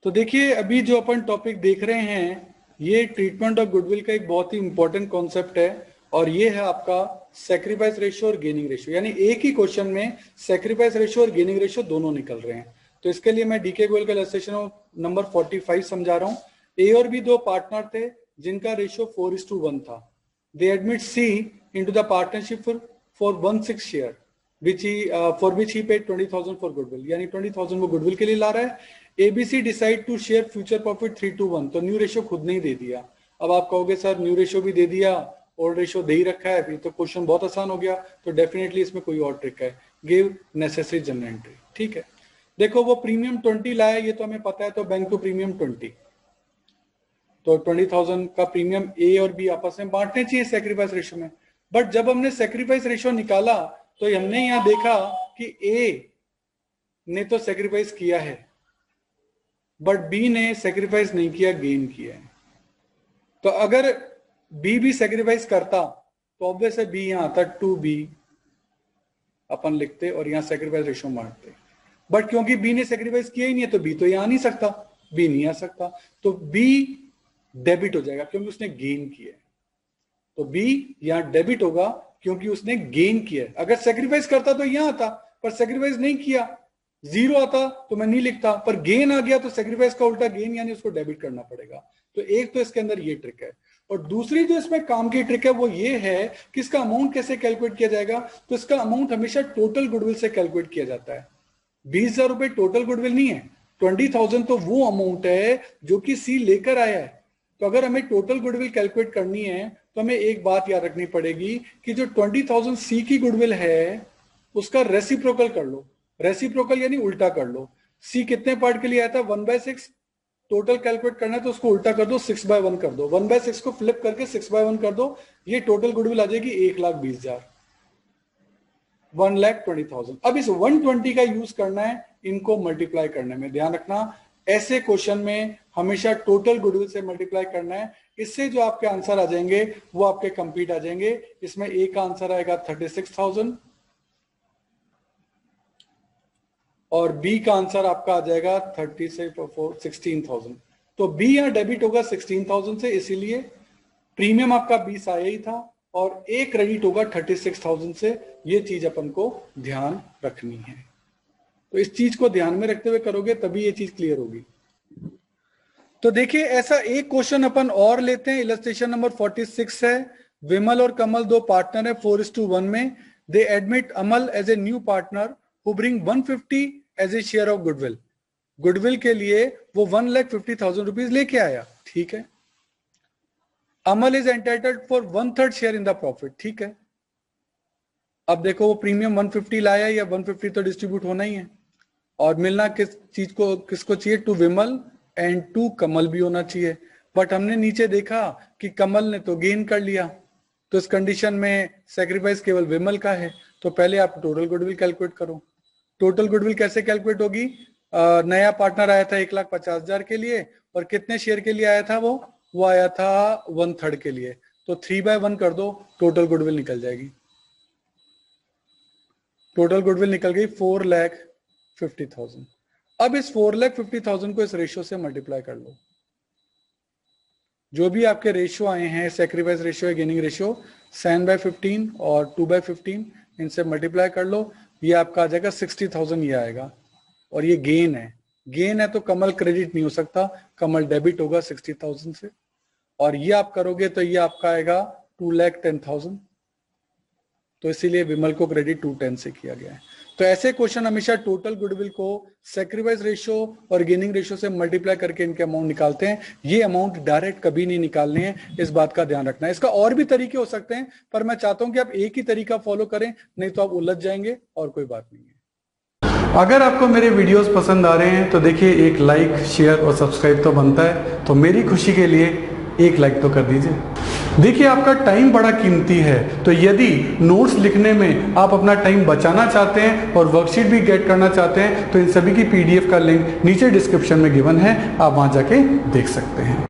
तो देखिए अभी जो अपन टॉपिक देख रहे हैं ये ट्रीटमेंट ऑफ गुडविल का एक बहुत ही इंपॉर्टेंट कॉन्सेप्ट है और ये है आपका सैक्रिफाइस रेशियो और गेनिंग रेशियो, यानी एक ही क्वेश्चन में सैक्रिफाइस रेशियो और गेनिंग रेशियो दोनों निकल रहे हैं। तो इसके लिए मैं डीके गोयल का इलस्ट्रेशन नंबर 45 समझा रहा हूं। ए और बी दो पार्टनर थे जिनका रेशियो 4:1 था। They admit C into the partnership for 1/6 share for which he paid 20,000 for goodwill, यानी 20,000 वो गुडविल के लिए ला रहा है। ABC decide to share future profit 3:1, तो न्यू रेशियो खुद नहीं दे दिया। अब आप कहोगे सर न्यू रेशियो भी दे दिया, ओल्ड रेशियो दे ही रखा है, तो क्वेश्चन बहुत आसान हो गया। तो डेफिनेटली इसमें कोई और ट्रिक है, गिव नेसेसरी जनरल एंट्री। ठीक है, देखो वो प्रीमियम 20 लाया, ये तो हमें पता है, तो बैंक टू प्रीमियम 20, तो 20,000 का प्रीमियम ए और बी आपस में बांटने चाहिए सैक्रिफाइस रेशियो में। बट जब हमने सैक्रिफाइस रेशियो निकाला तो हमने यहां देखा कि ए ने तो सैक्रिफाइस किया है बट बी ने सैक्रिफाइस नहीं किया, गेन किया है। तो अगर बी भी सैक्रिफाइस करता तो ऑब्वियस है बी यहां आता, 2b अपन लिखते और यहां सैक्रिफाइस रेशियो मारते। बट क्योंकि बी ने सैक्रिफाइस किया ही नहीं है तो बी तो यहां नहीं सकता, बी नहीं आ सकता, तो बी डेबिट हो जाएगा क्योंकि उसने गेन किया है। तो बी यहां डेबिट होगा क्योंकि उसने गेन किया है। अगर सैक्रिफाइस करता तो यहां आता, पर सैक्रिफाइस नहीं किया, जीरो आता तो मैं नहीं लिखता, पर गेन आ गया तो सैक्रिफाइस का उल्टा गेन, यानी उसको डेबिट करना पड़ेगा। तो एक तो इसके अंदर ये ट्रिक है, और दूसरी जो इसमें काम की ट्रिक है वो ये है कि इसका अमाउंट कैसे कैलकुलेट किया जाएगा। तो इसका अमाउंट हमेशा टोटल गुडविल से कैलकुलेट किया जाता है। 20,000 रुपए टोटल गुडविल नहीं है, 20,000 तो वो अमाउंट है जो कि सी लेकर आया है। तो अगर हमें टोटल गुडविल कैलकुलेट करनी है तो हमें एक बात याद रखनी पड़ेगी कि जो 20,000 सी की गुडविल है उसका रेसिप्रोकल कर लो। रेसिप्रोकल यानी उल्टा कर लो। सी कितने पार्ट के लिए आया था, 1/6, टोटल कैलकुलेट करना है तो उसको उल्टा कर दो, 6/1 कर दो, 1/6 को फ्लिप करके 6/1 कर दो, ये टोटल गुडविल आ जाएगी 1,20,000, 1,20,000। अब इस 120 का यूज करना है इनको मल्टीप्लाई करने में। ध्यान रखना ऐसे क्वेश्चन में हमेशा टोटल गुडविल से मल्टीप्लाई करना है, इससे जो आपके आंसर आ जाएंगे वो आपके कंप्लीट आ जाएंगे। इसमें ए का आंसर आएगा 36,000 और बी का आंसर आपका आ जाएगा 16,000। तो बी यहां डेबिट होगा 16,000 से, इसीलिए प्रीमियम आपका 20 आया ही था, और ए क्रेडिट होगा 36,000 से। ये चीज अपन को ध्यान रखनी है, तो इस चीज को ध्यान में रखते हुए करोगे तभी ये चीज क्लियर होगी। तो देखिए ऐसा एक क्वेश्चन अपन और लेते हैं, इलस्ट्रेशन नंबर 46 है। विमल और कमल दो पार्टनर है 4:1 में। They admit Amal as a new partner who bring 150 as a share of goodwill. Goodwill के लिए वो 1,50,000 रुपीज लेके आया, ठीक है। Amal is entitled for 1/3 share in the profit, ठीक है। अब देखो वो प्रीमियम 150 लाया या 150 तो डिस्ट्रीब्यूट होना ही है, और मिलना किस चीज को, किसको चाहिए, टू विमल एंड टू कमल भी होना चाहिए। बट हमने नीचे देखा कि कमल ने तो गेन कर लिया, तो इस कंडीशन में सैक्रिफाइस केवल विमल का है। तो पहले आप टोटल गुडविल कैलकुलेट करो। टोटल गुडविल कैसे कैलकुलेट होगी, नया पार्टनर आया था 1,50,000 के लिए, और कितने शेयर के लिए आया था वो आया था 1/3 के लिए। तो 3/1 कर दो, टोटल गुडविल निकल जाएगी। टोटल गुडविल निकल गई 4,50,000। अब इस 4,50,000 को इस रेशियो से मल्टीप्लाई कर लो। जो भी आपके रेशियो आए हैं, सैक्रिफाइस रेशियो, गेनिंग रेशियो, 7/15 और 2/15, इनसे मल्टीप्लाई कर लो। ये आपका आ जाएगा 60,000, ये आएगा। और ये गेन है, गेन है तो कमल क्रेडिट नहीं हो सकता, कमल डेबिट होगा 60,000 से। और ये आप करोगे तो ये आपका आएगा 2,10,000, तो इसीलिए विमल को क्रेडिट 210 से किया गया है। तो ऐसे क्वेश्चन हमेशा टोटल गुडविल को सैक्रिफाइस रेशियो और गेनिंग रेशियो से मल्टीप्लाई करके इनके अमाउंट निकालते हैं। ये अमाउंट डायरेक्ट कभी नहीं निकालने हैं, इस बात का ध्यान रखना है। इसका और भी तरीके हो सकते हैं, पर मैं चाहता हूं कि आप एक ही तरीका फॉलो करें, नहीं तो आप उलझ जाएंगे और कोई बात नहीं है। अगर आपको मेरे वीडियोस पसंद आ रहे हैं तो देखिए एक लाइक, शेयर और सब्सक्राइब तो बनता है, तो मेरी खुशी के लिए एक लाइक तो कर दीजिए। देखिए आपका टाइम बड़ा कीमती है, तो यदि नोट्स लिखने में आप अपना टाइम बचाना चाहते हैं और वर्कशीट भी गेट करना चाहते हैं तो इन सभी की PDF का लिंक नीचे डिस्क्रिप्शन में गिवन है, आप वहां जाके देख सकते हैं।